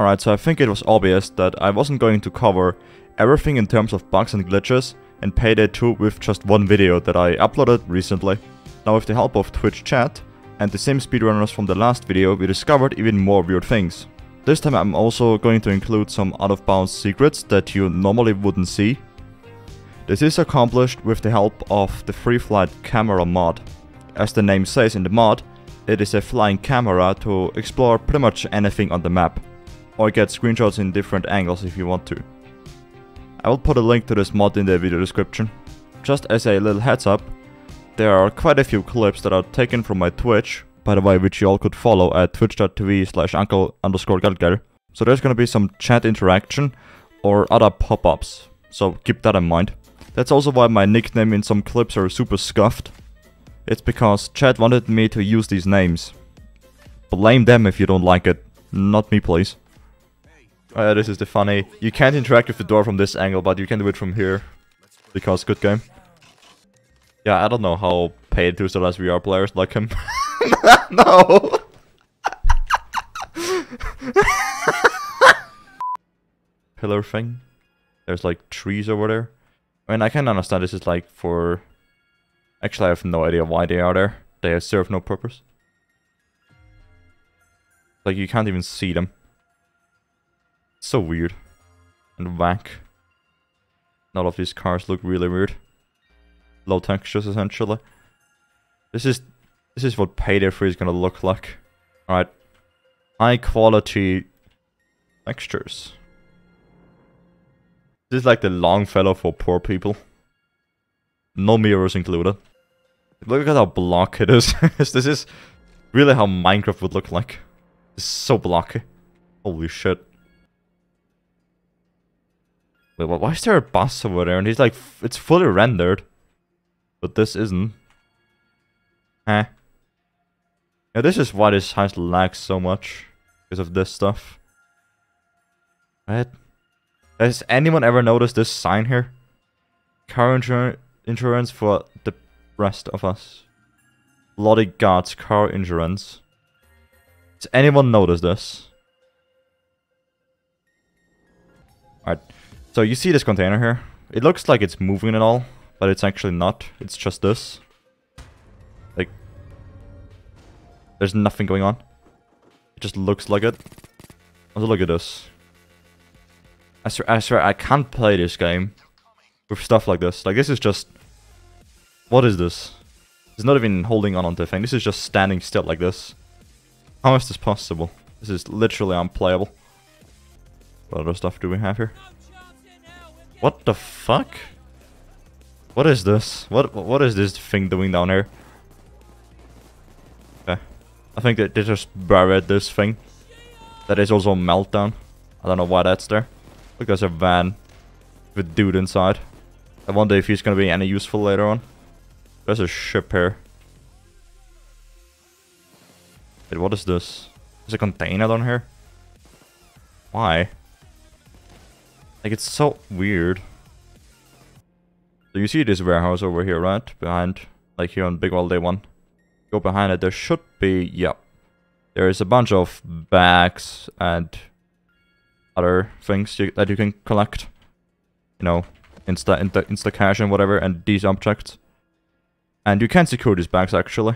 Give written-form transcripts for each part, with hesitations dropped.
Alright, so I think it was obvious that I wasn't going to cover everything in terms of bugs and glitches in Payday 2 with just one video that I uploaded recently. Now with the help of Twitch chat and the same speedrunners from the last video, we discovered even more weird things. This time I'm also going to include some out of bounds secrets that you normally wouldn't see. This is accomplished with the help of the free flight camera mod. As the name says in the mod, it is a flying camera to explore pretty much anything on the map, or get screenshots in different angles if you want to. I will put a link to this mod in the video description. Just as a little heads up, there are quite a few clips that are taken from my Twitch, by the way, which you all could follow at twitch.tv/uncle_gelger. So there's gonna be some chat interaction or other pop-ups, so keep that in mind. That's also why my nickname in some clips are super scuffed. It's because chat wanted me to use these names. Blame them if you don't like it, not me please. This is the funny, you can't interact with the door from this angle, but you can do it from here. Because good game. Yeah, I don't know how Payday 2 still has VR players like him. No! Pillar thing. There's like trees over there. I mean, I can understand this is like for... Actually, I have no idea why they are there. They serve no purpose. Like, you can't even see them. It's so weird. And whack. All of these cars look really weird. Low textures, essentially. This is what Payday 3 is gonna look like. Alright. High quality textures. This is like the Longfellow for poor people. No mirrors included. Look at how block it is. This is really how Minecraft would look like. It's so blocky. Holy shit. Wait, why is there a bus over there? And he's like, it's fully rendered. But this isn't. Eh. Yeah, this is why this house lags so much. Because of this stuff. Right? Has anyone ever noticed this sign here? Car insurance for the rest of us. Bloody gods, car insurance. Has anyone noticed this? Alright. So you see this container here? It looks like it's moving and all, but it's actually not. It's just this. Like, there's nothing going on. It just looks like it. Also, look at this. I swear, I can't play this game with stuff like this. Like, this is just... What is this? It's not even holding on onto a thing. This is just standing still like this. How is this possible? This is literally unplayable. What other stuff do we have here? What the fuck? What is this? What is this thing doing down here? Okay. I think that they just buried this thing. That is also a meltdown. I don't know why that's there. Look, there's a van with a dude inside. I wonder if he's gonna be any useful later on. There's a ship here. Wait, what is this? There's a container down here? Why? Like, it's so weird. So you see this warehouse over here, right? Behind, like here on Big All Day 1. Go behind it, there should be, yep. There is a bunch of bags and other things that you can collect. You know, Insta cash and whatever, and these objects. And you can secure these bags, actually.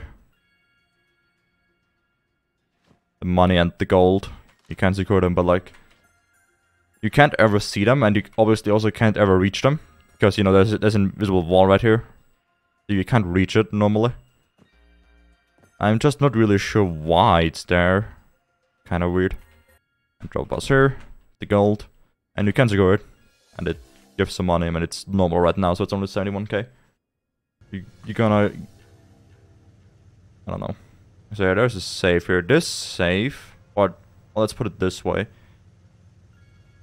The money and the gold. You can secure them, but like... You can't ever see them, and you obviously also can't ever reach them. Because, you know, there's an invisible wall right here. So you can't reach it normally. I'm just not really sure why it's there. Kinda weird. And drop us here. The gold. And you can secure it. And it gives some money. I mean, it's normal right now, so it's only 71k. You're gonna... I don't know. So yeah, there's a safe here. This safe... Or, well, let's put it this way.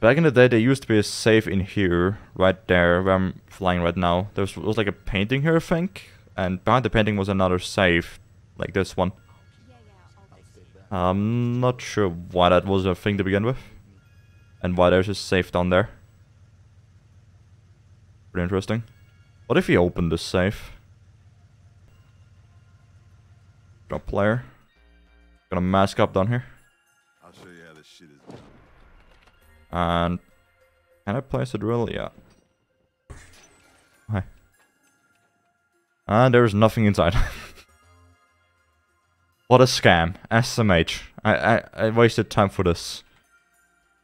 Back in the day, there used to be a safe in here, right there, where I'm flying right now. There was like a painting here, I think. And behind the painting was another safe, like this one. I'm not sure why that was a thing to begin with. And why there's a safe down there. Pretty interesting. What if we open this safe? Drop player. Gonna mask up down here. I'll show you how this shit is done. And can I place a drill? Yeah. Hi. And there's nothing inside. What a scam. SMH. I wasted time for this.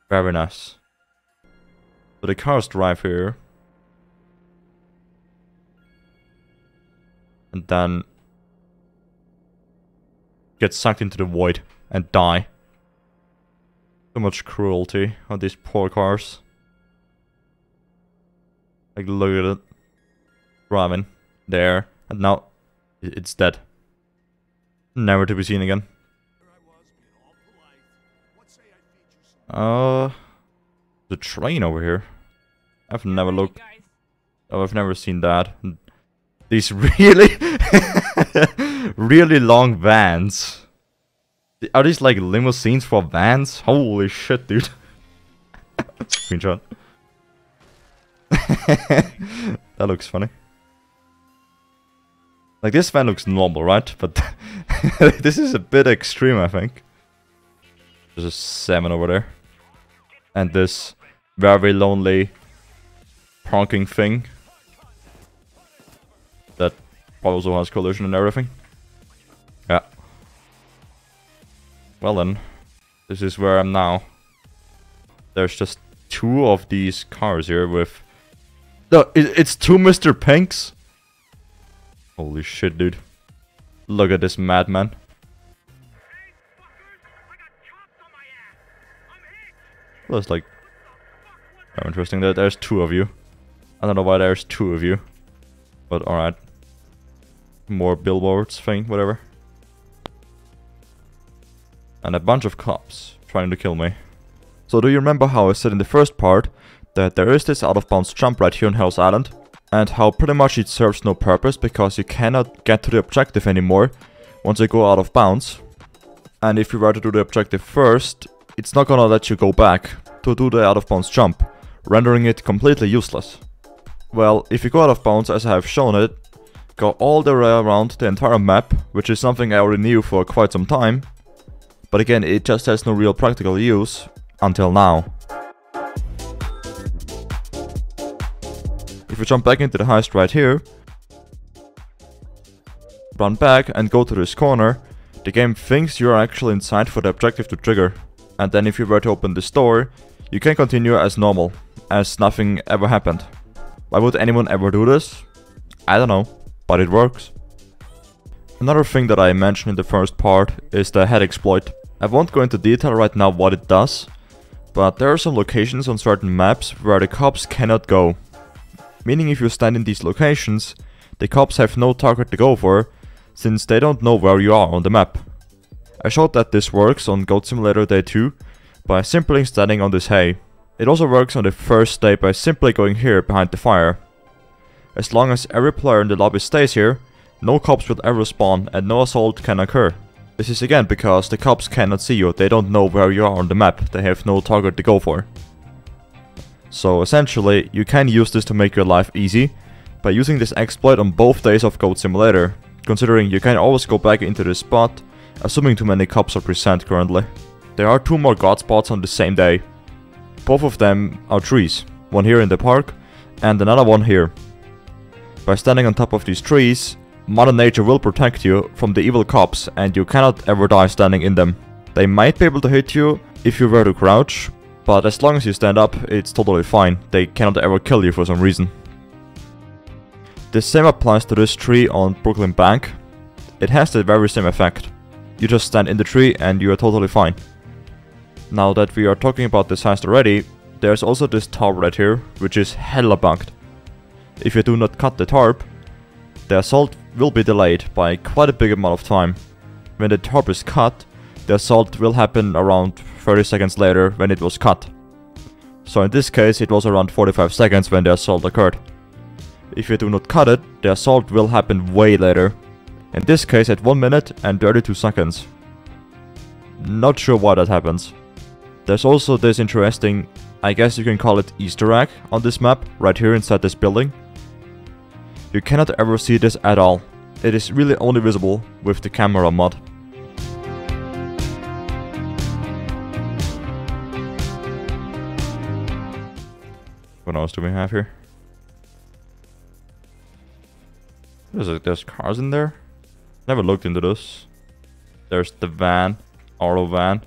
Very nice. So the cars drive here. And then get sucked into the void and die. So much cruelty on these poor cars. Like, look at it. Driving. There. And now it's dead. Never to be seen again. The train over here. I've never looked. Oh, I've never seen that. These really, really long vans. Are these like limousines for vans? Holy shit, dude. Screenshot. That looks funny. Like, this van looks normal, right? But this is a bit extreme, I think. There's a 7 over there. And this very lonely honking thing. That also has collision and everything. Yeah. Well then. This is where I'm now. There's just 2 of these cars here with... No, it's 2 Mr. Pinks? Holy shit, dude. Look at this madman. Well, it's like... Oh, interesting that there's 2 of you. I don't know why there's 2 of you. But alright. More billboards thing, whatever. And a bunch of cops trying to kill me. So do you remember how I said in the first part that there is this out of bounds jump right here on Hell's Island? And how pretty much it serves no purpose because you cannot get to the objective anymore once you go out of bounds. And if you were to do the objective first, it's not gonna let you go back to do the out of bounds jump, rendering it completely useless. Well, if you go out of bounds as I have shown it, go all the way around the entire map, which is something I already knew for quite some time. But again, it just has no real practical use until now. If you jump back into the heist right here, run back and go to this corner, the game thinks you are actually inside for the objective to trigger. And then if you were to open this door, you can continue as normal, as nothing ever happened. Why would anyone ever do this? I don't know, but it works. Another thing that I mentioned in the first part is the head exploit. I won't go into detail right now what it does, but there are some locations on certain maps where the cops cannot go. Meaning if you stand in these locations, the cops have no target to go for, since they don't know where you are on the map. I showed that this works on Goat Simulator Day 2 by simply standing on this hay. It also works on the first day by simply going here behind the fire. As long as every player in the lobby stays here, no cops will ever spawn and no assault can occur. This is again because the cops cannot see you, they don't know where you are on the map, they have no target to go for. So essentially, you can use this to make your life easy by using this exploit on both days of Goat Simulator, considering you can always go back into this spot, assuming too many cops are present currently. There are 2 more god spots on the same day. Both of them are trees, one here in the park and another one here. By standing on top of these trees, Mother Nature will protect you from the evil cops and you cannot ever die standing in them. They might be able to hit you if you were to crouch, but as long as you stand up, it's totally fine. They cannot ever kill you for some reason. The same applies to this tree on Brooklyn Bank. It has the very same effect. You just stand in the tree and you are totally fine. Now that we are talking about this heist already, there's also this tarp right here, which is hella bugged. If you do not cut the tarp, the assault will be delayed by quite a big amount of time. When the tarp is cut, the assault will happen around 30 seconds later when it was cut. So in this case it was around 45 seconds when the assault occurred. If you do not cut it, the assault will happen way later. In this case at 1 minute and 32 seconds. Not sure why that happens. There's also this interesting, I guess you can call it Easter egg on this map, right here inside this building. You cannot ever see this at all. It is really only visible with the camera mod. What else do we have here? There's cars in there? Never looked into this. There's the van. Auto van.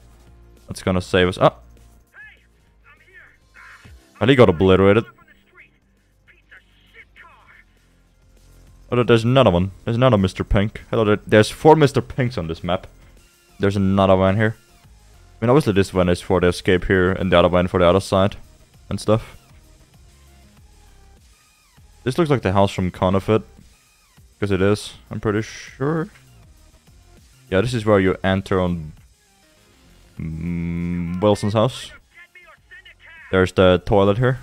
That's gonna save us. Oh! Well, he got obliterated. Oh, there's another one. There's another Mr. Pink. Hello, there's 4 Mr. Pinks on this map. There's another van here. I mean, obviously this van is for the escape here, and the other van for the other side. And stuff. This looks like the house from Counterfeit. Because it is, I'm pretty sure. Yeah, this is where you enter on Wilson's house. There's the toilet here.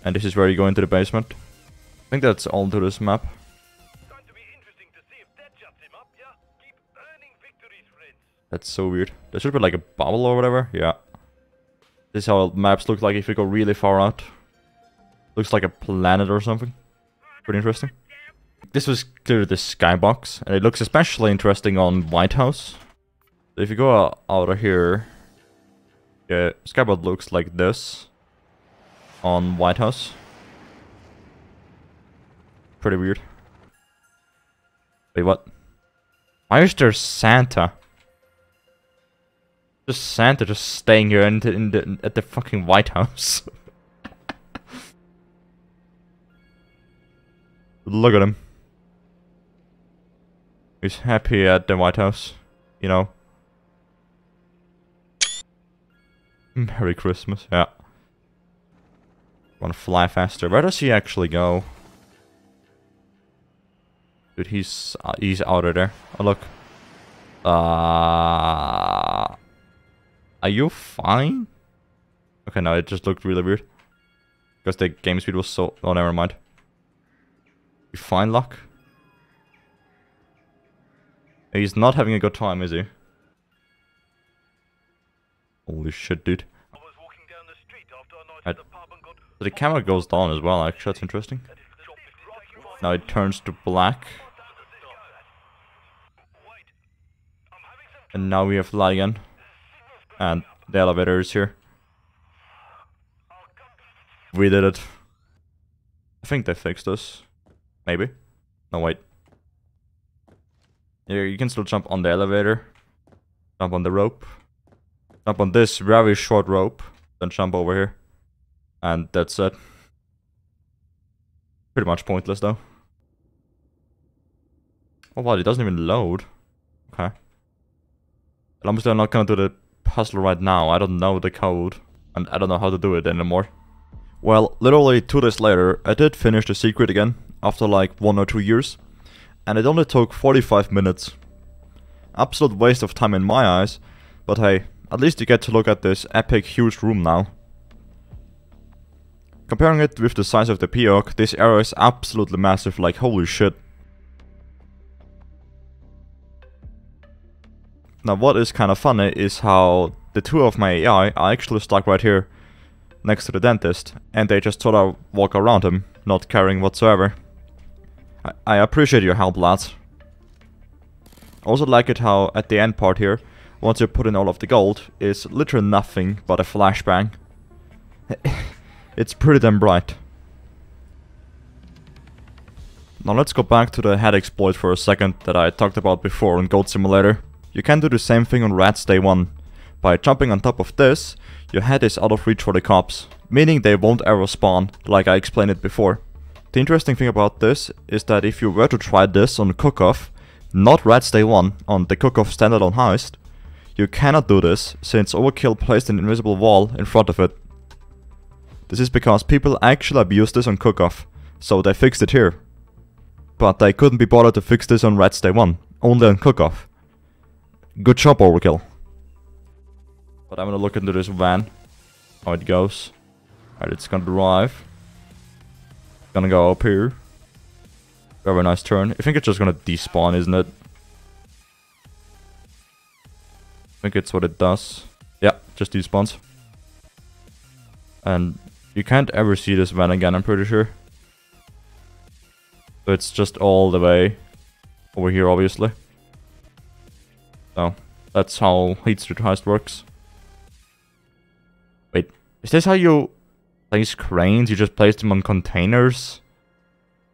And this is where you go into the basement. I think that's all to this map. That's so weird. There should be like a bubble or whatever. Yeah. This is how maps look like if you go really far out. Looks like a planet or something. Pretty interesting. This was clearly the skybox, and it looks especially interesting on White House. So if you go out of here, yeah, skybox looks like this on White House. Pretty weird. Wait, what? Why is there Santa? Just Santa just staying here at the fucking White House. Look at him. He's happy at the White House, you know. Merry Christmas, yeah. Wanna fly faster. Where does he actually go? Dude, he's out of there. Oh, look. Are you fine? Okay, no, it just looked really weird. Because the game speed was so... Oh, never mind. You fine, Locke? He's not having a good time, is he? Holy shit, dude. So the camera goes down as well, actually, that's interesting. Now it turns to black. And now we have light again. And the elevator is here. We did it. I think they fixed this. Maybe. No, wait. Yeah, you can still jump on the elevator. Jump on the rope. Jump on this very short rope. Then jump over here. And that's it. Pretty much pointless though. Oh wow, it doesn't even load. Okay. But obviously I'm not gonna do the puzzle right now. I don't know the code. And I don't know how to do it anymore. Well, literally 2 days later, I did finish the secret again. After like 1 or 2 years. And it only took 45 minutes. Absolute waste of time in my eyes. But hey, at least you get to look at this epic huge room now. Comparing it with the size of the POC, this area is absolutely massive, like holy shit. Now what is kind of funny is how the 2 of my AI are actually stuck right here next to the dentist, and they just sort of walk around him, not caring whatsoever. I appreciate your help, lads. I also like it how at the end part here, once you put in all of the gold, is literally nothing but a flashbang. It's pretty damn bright. Now let's go back to the head exploit for a second that I talked about before on Goat Simulator. You can do the same thing on Rats Day 1. By jumping on top of this, your head is out of reach for the cops, meaning they won't ever spawn, like I explained it before. The interesting thing about this is that if you were to try this on Cook-Off, not Rats Day 1, on the Cook-Off standalone heist, you cannot do this since Overkill placed an invisible wall in front of it. This is because people actually abused this on Cook-Off, so they fixed it here. But they couldn't be bothered to fix this on Rats Day 1, only on Cook-Off. Good job, Overkill. But I'm gonna look into this van, how it goes. Alright, it's gonna drive. Gonna go up here. Very nice turn. I think it's just gonna despawn, isn't it? I think it's what it does. Yeah, just despawns. And you can't ever see this van again, I'm pretty sure. So it's just all the way over here, obviously. So that's how Heat Street Heist works. Wait, is this how you Place cranes? You just place them on containers?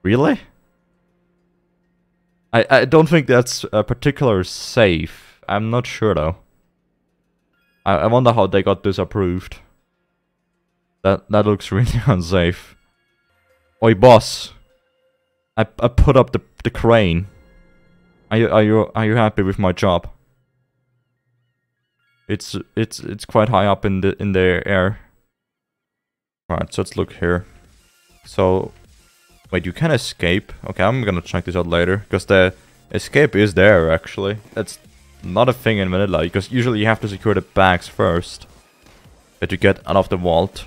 Really? I don't think that's particularly safe. I'm not sure though. I wonder how they got this approved. That looks really unsafe. Oi boss. I put up the crane. Are you happy with my job? It's quite high up in the air. Alright, so let's look here. So wait, you can escape. Okay, I'm gonna check this out later, because the escape is there actually. That's not a thing in vanilla, because usually you have to secure the bags first that you get out of the vault,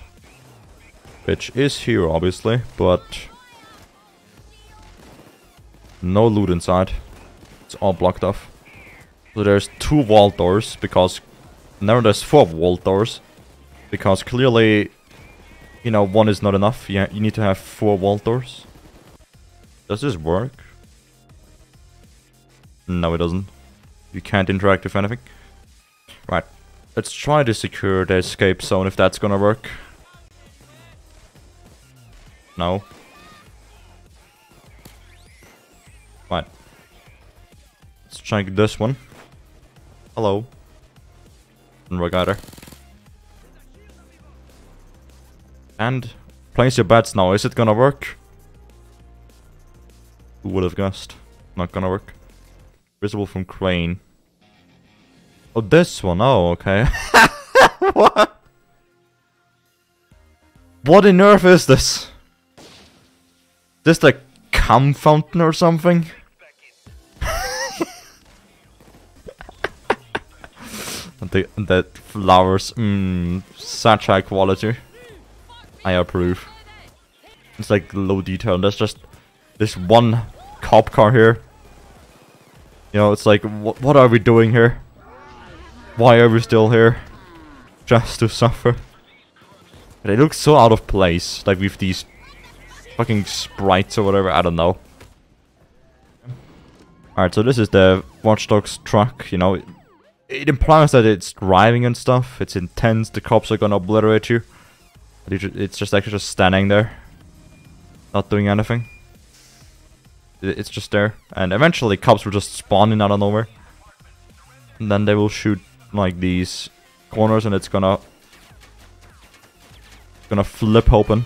which is here obviously, but no loot inside. It's all blocked off. So there's 2 vault doors, because now there's 4 vault doors, because clearly, you know, 1 is not enough. You need to have 4 vault doors. Does this work? No, it doesn't. You can't interact with anything. Right. Let's try to secure the escape zone, if that's gonna work. No. Right. Let's check this one. Hello. Regatta. And place your bets now. Is it gonna work? Who would have guessed? Not gonna work. Visible from crane. Oh, this one. Oh, okay. What? What on earth is this? This like cum fountain or something? And the flowers, such high quality. I approve. It's like low detail. There's just this one cop car here. You know, it's like, what are we doing here? Why are we still here? Just to suffer. But it looks so out of place, like with these fucking sprites or whatever, I don't know. Alright, so this is the Watch Dogs truck, you know. It implies that it's driving and stuff. It's intense, the cops are gonna obliterate you. But it's just actually just standing there. Not doing anything. It's just there. And eventually cops will just spawn in out of nowhere. And then they will shoot like these corners and it's gonna flip open.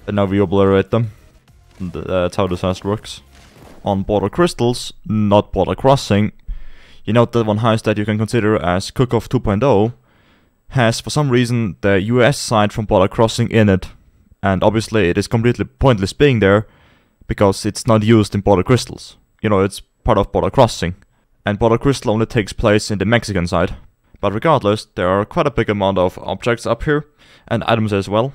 And now we obliterate them. And that's how this heist works. On Border Crystals, not Border Crossing. You know that one heist that you can consider as Cook-Off 2.0 has for some reason the US side from Border Crossing in it. And obviously it is completely pointless being there because it's not used in Border Crystals. You know, it's part of Border Crossing. And Border Crystal only takes place in the Mexican side. But regardless, there are quite a big amount of objects up here and items as well.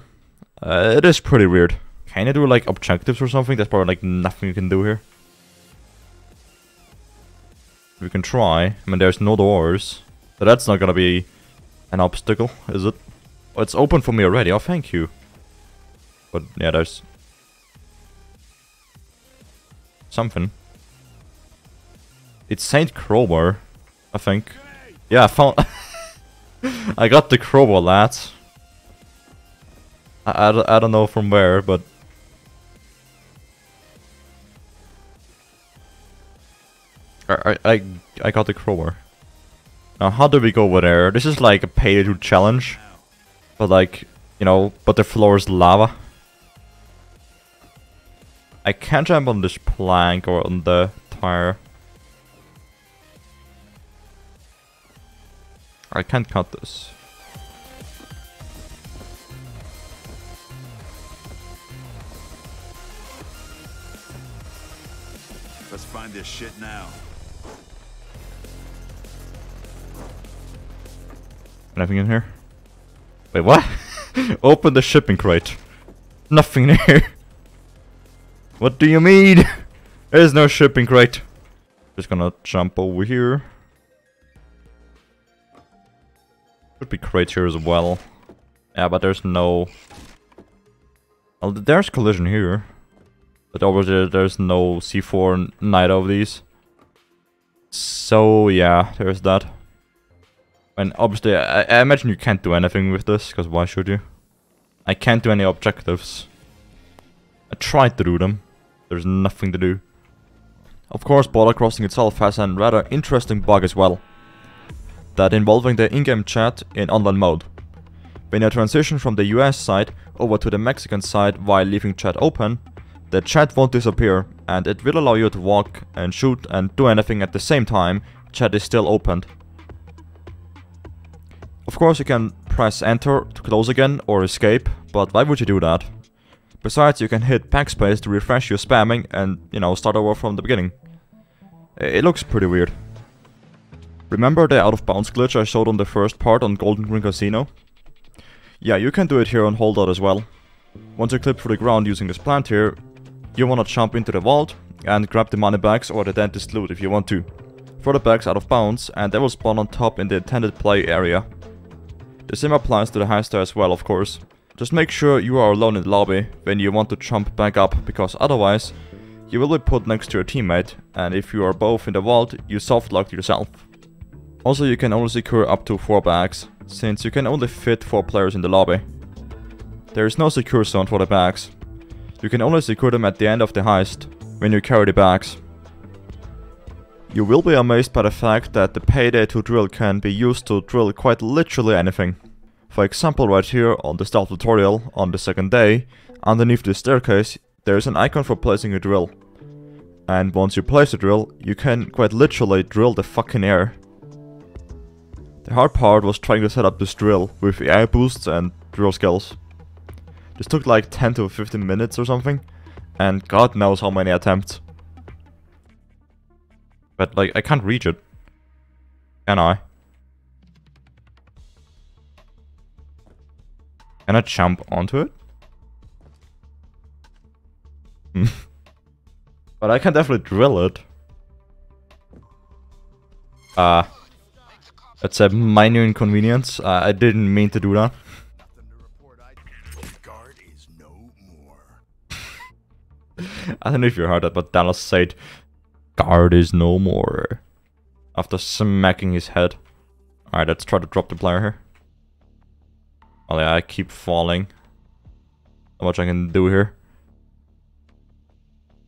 It is pretty weird. Can you do like objectives or something? There's probably like nothing you can do here. We can try. I mean, there's no doors. So that's not gonna be an obstacle, is it? Oh, it's open for me already. Oh, thank you. But yeah, there's something. It's Saint Crowbar, I think. Yeah, I found... I got the crowbar, lads. I don't know from where, but... I got the crowbar. Now, how do we go over there? This is like a PAYDAY challenge. But like, you know, but the floor is lava. I can't jump on this plank or on the tire. I can't cut this. Let's find this shit now. Nothing in here? Wait, what? Open the shipping crate. Nothing in here. What do you mean? There's no shipping crate. Just gonna jump over here. Could be crates here as well. Yeah, but there's no... Well, there's collision here. But over there's no C4 Nite of these. So yeah, there's that. And obviously, I imagine you can't do anything with this, because why should you? I can't do any objectives. I tried to do them. There's nothing to do. Of course, border crossing itself has a rather interesting bug as well. That involving the in-game chat in online mode. When you transition from the US side over to the Mexican side while leaving chat open, the chat won't disappear and it will allow you to walk and shoot and do anything at the same time chat is still opened. Of course you can press enter to close again or escape, but why would you do that? Besides, you can hit backspace to refresh your spamming and, you know, start over from the beginning. It looks pretty weird. Remember the out of bounds glitch I showed on the first part on Golden Green Casino? Yeah, you can do it here on Holdout as well. Once you clip through the ground using this plant here, you wanna jump into the vault and grab the money bags or the dentist loot if you want to. Throw the bags out of bounds and they will spawn on top in the intended play area. The same applies to the heister as well, of course. Just make sure you are alone in the lobby when you want to jump back up, because otherwise you will be put next to your teammate, and if you are both in the vault, you softlock yourself. Also, you can only secure up to 4 bags, since you can only fit 4 players in the lobby. There is no secure zone for the bags. You can only secure them at the end of the heist, when you carry the bags. You will be amazed by the fact that the Payday 2 drill can be used to drill quite literally anything. For example, right here on the stealth tutorial on the second day, underneath the staircase, there is an icon for placing a drill. And once you place a drill, you can quite literally drill the fucking air. The hard part was trying to set up this drill with AI boosts and drill skills. This took like 10 to 15 minutes or something, and God knows how many attempts. But like, I can't reach it. Can I? Can I jump onto it? But I can definitely drill it. It's a minor inconvenience. I didn't mean to do that. I don't know if you heard that, but Dallas said, "Guard is no more," after smacking his head. Alright, let's try to drop the player here. Oh yeah, I keep falling. How much I can do here?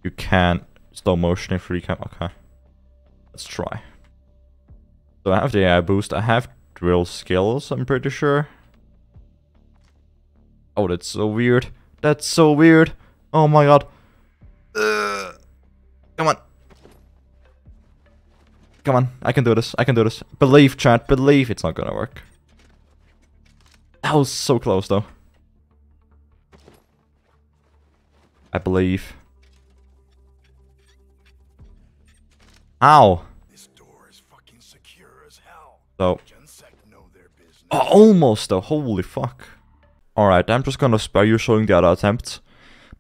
You can't slow motion if you can. Okay, let's try. So I have the AI boost. I have drill skills, I'm pretty sure. Oh, that's so weird. That's so weird. Oh my god. Come on. Come on, I can do this. I can do this. Believe, chat. Believe. It's not gonna work. That was so close, though. I believe. Ow. This door is fucking secure as hell. So. Know their business. Oh, almost though. Holy fuck. Alright, I'm just gonna spare you showing the other attempts.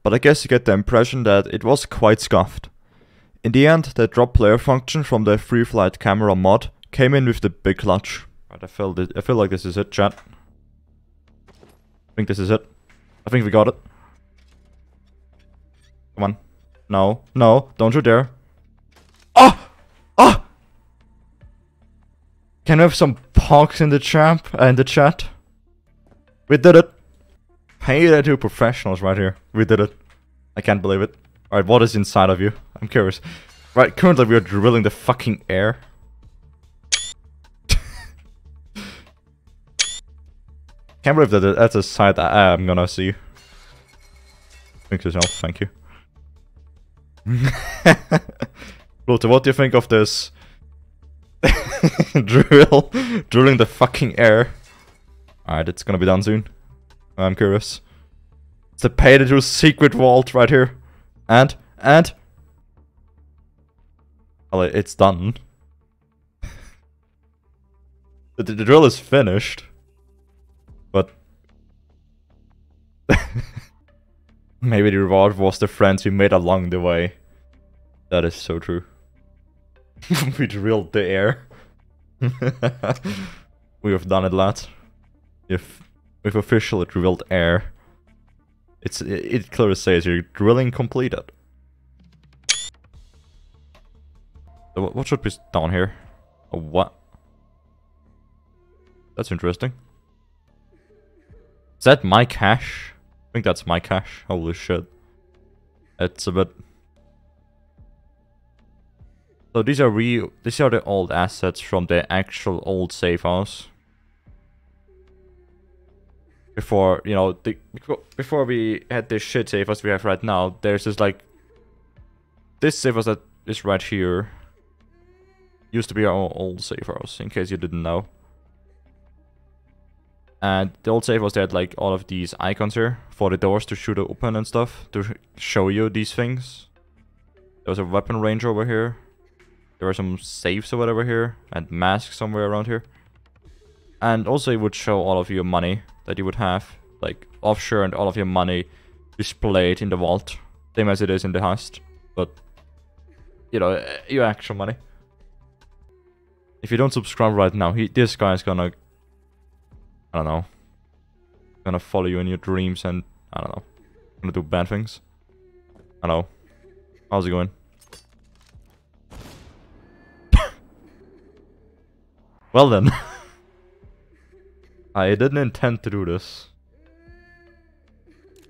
But I guess you get the impression that it was quite scuffed. In the end, the drop player function from the free flight camera mod came in with the big clutch. Right, I feel like this is it, chat. I think this is it. I think we got it. Come on. No. No. Don't you dare. Oh! Oh! Can we have some pogs in the chat? We did it. Payday 2 professionals right here. We did it. I can't believe it. Alright, what is inside of you? I'm curious. Right, currently we are drilling the fucking air. Can't believe that that's a sight that I'm gonna see. Think yourself, thank you. Pluto, what do you think of this? Drilling the fucking air. Alright, it's gonna be done soon. I'm curious. It's the Payday 2 secret vault right here. And. Well, it's done. The drill is finished. But. Maybe the reward was the friends we made along the way. That is so true. We drilled the air. We have done it, lads. We've officially drilled air. It clearly says you're drilling completed. So what should be down here? A what? That's interesting. Is that my cache? I think that's my cache. Holy shit. It's a bit... So these are the old assets from the actual old safe house. Before, you know, before we had this shit safe house we have right now, there's this like... This safe house that is right here used to be our old safe house, in case you didn't know. And the old safe house, they had like all of these icons here for the doors to shoot open and stuff, to show you these things. There was a weapon range over here. There were some safes or whatever here, and masks somewhere around here. And also it would show all of your money that you would have, like offshore, and all of your money displayed in the vault. Same as it is in the heist, but you know, your actual money. If you don't subscribe right now, this guy is gonna, I don't know, gonna follow you in your dreams and, I don't know, gonna do bad things. I don't know. How's it going? Well then. I didn't intend to do this.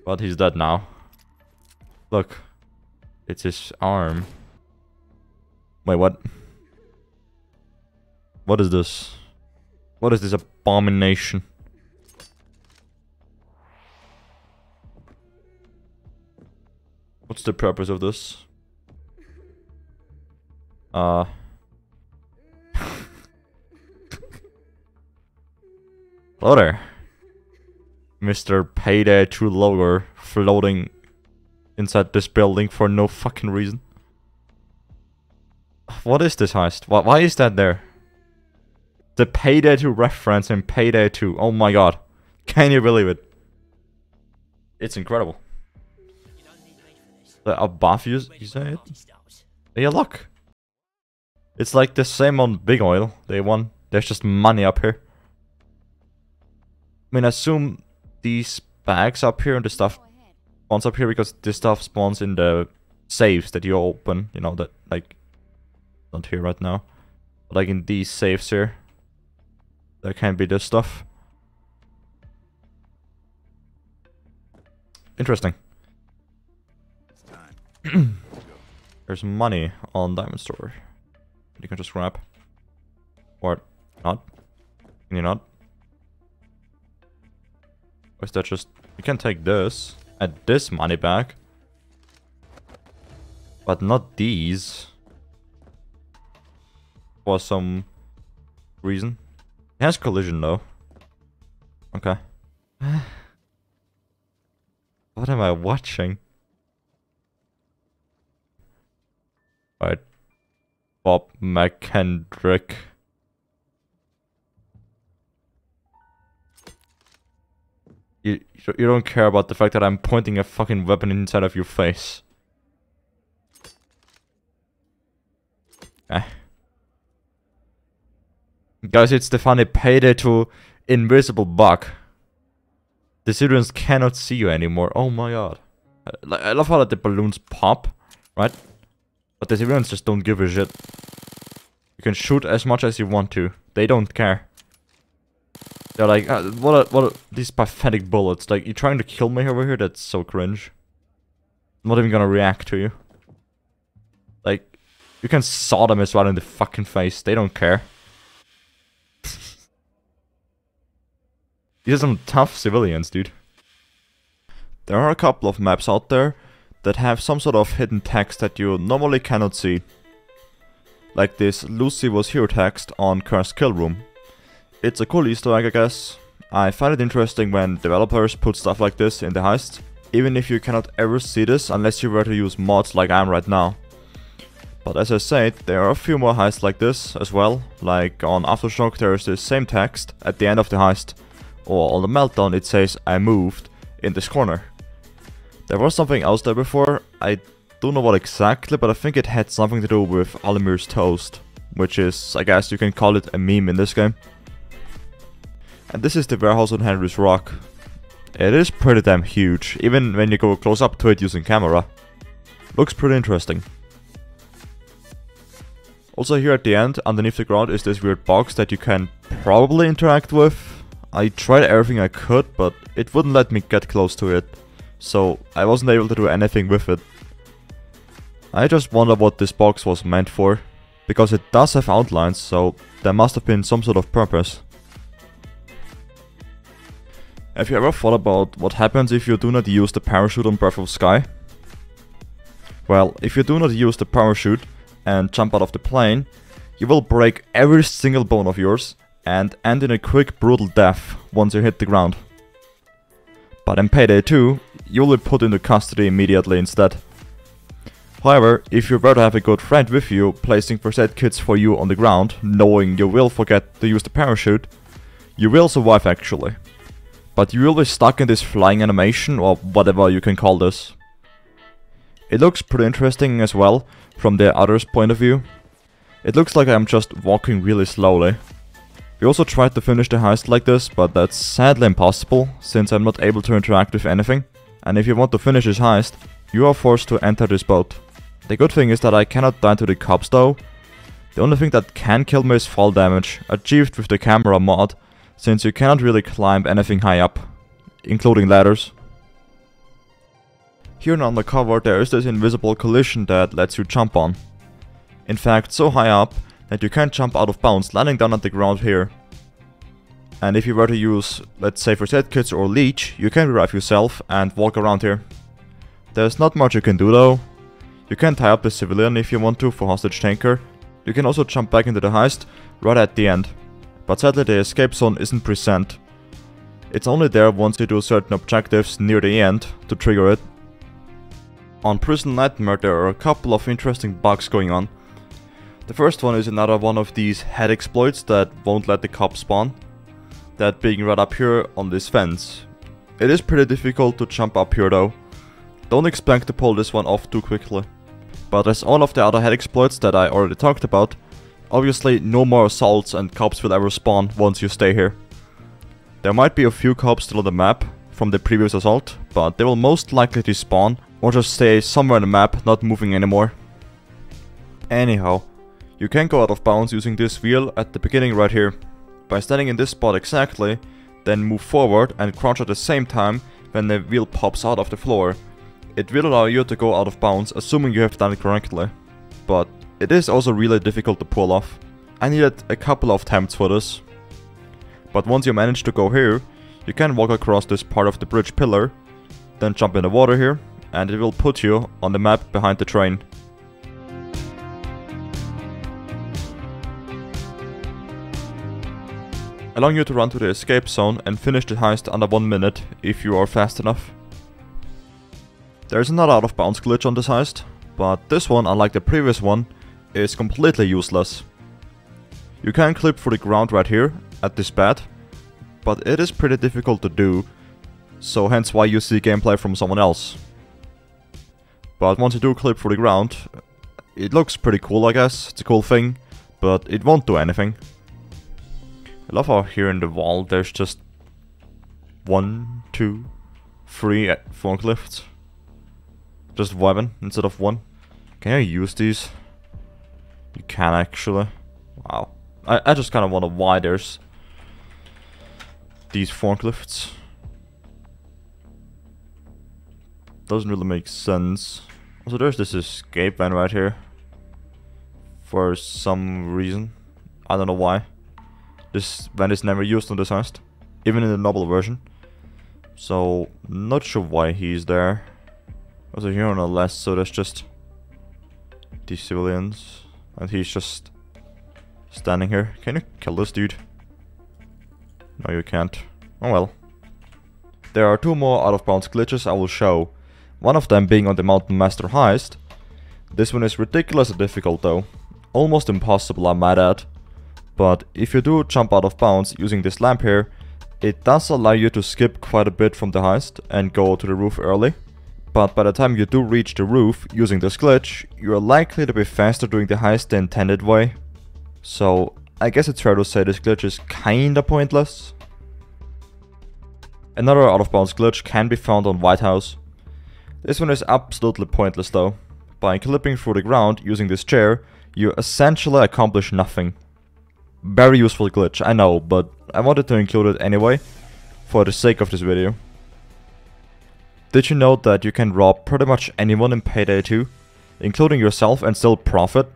But he's dead now. Look. It's his arm. Wait, what? What is this? What is this abomination? What's the purpose of this? Hello there, Mr. Payday 2 logo floating inside this building for no fucking reason. What is this heist? Why is that there? The Payday 2 reference in Payday 2. Oh my god. Can you believe it? It's incredible. Above you say it? Yeah, look. It's like the same on Big Oil. There's just money up here. I mean, I assume these bags up here and the stuff spawns up here because this stuff spawns in the safes that you open. You know, that, like, not here right now. But like in these safes here. There can be this stuff. Interesting. There's money on Diamond Store. You can just grab. Or not. Can you not? Or is that just... You can take this. Add this money back. But not these. For some reason. It has collision though. Okay. What am I watching? Alright. Bob McKendrick. You don't care about the fact that I'm pointing a fucking weapon inside of your face. Eh. Guys, it's the funny Payday 2 invisible bug. The civilians cannot see you anymore. Oh my god. I love how the balloons pop, right? But the civilians just don't give a shit. You can shoot as much as you want to. They don't care. They're like, what are these pathetic bullets? Like, you're trying to kill me over here? That's so cringe. I'm not even gonna react to you. Like, you can saw them as well in the fucking face. They don't care. These are some tough civilians, dude. There are a couple of maps out there that have some sort of hidden text that you normally cannot see. Like this "Lucy was here" text on Cursed Kill Room. It's a cool Easter egg, I guess. I find it interesting when developers put stuff like this in the heist, even if you cannot ever see this unless you were to use mods like I am right now. But as I said, there are a few more heists like this as well, like on Aftershock there is the same text at the end of the heist, or on the Meltdown it says "I moved" in this corner. There was something else there before, I don't know what exactly, but I think it had something to do with Olimir's toast, which is, I guess you can call it a meme in this game. And this is the warehouse on Henry's Rock. It is pretty damn huge, even when you go close up to it using camera. Looks pretty interesting. Also here at the end, underneath the ground, is this weird box that you can probably interact with. I tried everything I could, but it wouldn't let me get close to it. So I wasn't able to do anything with it. I just wonder what this box was meant for. Because it does have outlines, so there must have been some sort of purpose. Have you ever thought about what happens if you do not use the parachute on Breath of Sky? Well, if you do not use the parachute and jump out of the plane, you will break every single bone of yours and end in a quick brutal death once you hit the ground. But in Payday 2, you will be put into custody immediately instead. However, if you were to have a good friend with you placing first aid kits for you on the ground, knowing you will forget to use the parachute, you will survive actually. But you will be stuck in this flying animation or whatever you can call this. It looks pretty interesting as well from the other's point of view. It looks like I'm just walking really slowly. We also tried to finish the heist like this, but that's sadly impossible since I'm not able to interact with anything. And if you want to finish this heist, you are forced to enter this boat. The good thing is that I cannot die to the cops though. The only thing that can kill me is fall damage, achieved with the camera mod, since you cannot really climb anything high up, including ladders. Here in Undercover there is this invisible collision that lets you jump on. In fact, so high up that you can't jump out of bounds, landing down at the ground here. And if you were to use, let's say first aid kits or leech, you can revive yourself and walk around here. There's not much you can do though. You can tie up the civilian if you want to for hostage taker. You can also jump back into the heist right at the end. But sadly the escape zone isn't present. It's only there once you do certain objectives near the end to trigger it. On Prison Nightmare there are a couple of interesting bugs going on. The first one is another one of these head exploits that won't let the cops spawn. That being right up here on this fence. It is pretty difficult to jump up here though. Don't expect to pull this one off too quickly. But as all of the other head exploits that I already talked about, obviously no more assaults and cops will ever spawn once you stay here. There might be a few cops still on the map from the previous assault, but they will most likely despawn or just stay somewhere on the map, not moving anymore. Anyhow, you can go out of bounds using this wheel at the beginning right here. By standing in this spot exactly, then move forward and crouch at the same time when the wheel pops out of the floor. It will allow you to go out of bounds, assuming you have done it correctly. But it is also really difficult to pull off. I needed a couple of attempts for this. But once you manage to go here, you can walk across this part of the bridge pillar, then jump in the water here, and it will put you on the map behind the train. Allowing you to run to the escape zone and finish the heist under 1 minute if you are fast enough. There is another out of bounds glitch on this heist, but this one, unlike the previous one, is completely useless. You can clip through the ground right here at this bed, but it is pretty difficult to do, so hence why you see gameplay from someone else. But once you do clip through the ground, it looks pretty cool I guess, it's a cool thing, but it won't do anything. I love how here in the wall there's just 1, 2, 3 forklifts. Just vibing instead of one. Can I use these? You can actually. Wow. I just kind of wonder why there's these forklifts. Doesn't really make sense. Also there's this escape van right here. For some reason. I don't know why. This van is never used on this heist. Even in the novel version. So, not sure why he's there. Also here on the left, so there's just these civilians. And he's just standing here. Can you kill this dude? No, you can't. Oh well. There are 2 more out of bounds glitches I will show. One of them being on the Mountain Master heist. This one is ridiculously difficult though. Almost impossible I might add. But if you do jump out of bounds using this lamp here, it does allow you to skip quite a bit from the heist and go to the roof early. But by the time you do reach the roof using this glitch, you are likely to be faster doing the heist the intended way. So I guess it's fair to say this glitch is kinda pointless. Another out of bounds glitch can be found on White House. This one is absolutely pointless though. By clipping through the ground using this chair, you essentially accomplish nothing. Very useful glitch, I know, but I wanted to include it anyway, for the sake of this video. Did you know that you can rob pretty much anyone in Payday 2, including yourself, and still profit?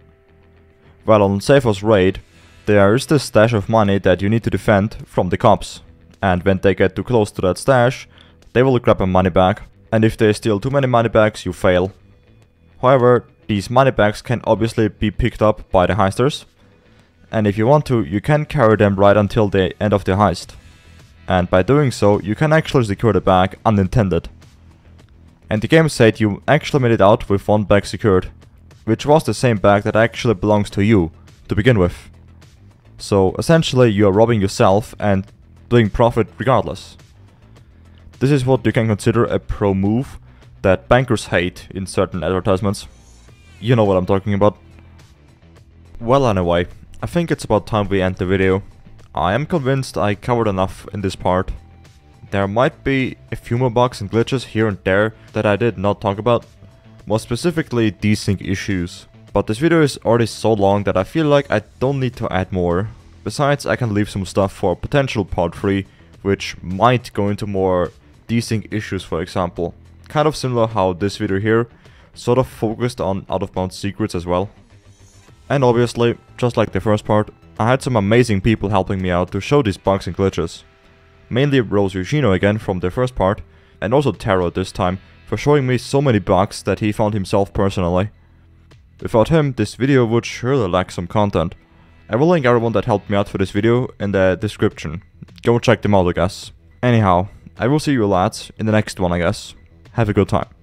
Well, on Safer's raid, there is this stash of money that you need to defend from the cops, and when they get too close to that stash, they will grab a money bag, and if they steal too many money bags, you fail. However, these money bags can obviously be picked up by the heisters, and if you want to, you can carry them right until the end of the heist. And by doing so, you can actually secure the bag unintended. And the game said you actually made it out with one bag secured, which was the same bag that actually belongs to you, to begin with. So essentially you are robbing yourself and doing profit regardless. This is what you can consider a pro move that bankers hate in certain advertisements. You know what I'm talking about. Well, anyway, I think it's about time we end the video. I am convinced I covered enough in this part. There might be a few more bugs and glitches here and there that I did not talk about, more specifically desync issues. But this video is already so long that I feel like I don't need to add more. Besides, I can leave some stuff for potential part 3, which might go into more desync issues, for example. Kind of similar how this video here sort of focused on out-of-bounds secrets as well. And obviously, just like the first part, I had some amazing people helping me out to show these bugs and glitches. Mainly Rose Eugenio again from the first part, and also Taro this time, for showing me so many bugs that he found himself personally. Without him, this video would surely lack some content. I will link everyone that helped me out for this video in the description. Go check them out, I guess. Anyhow, I will see you lads in the next one, I guess. Have a good time.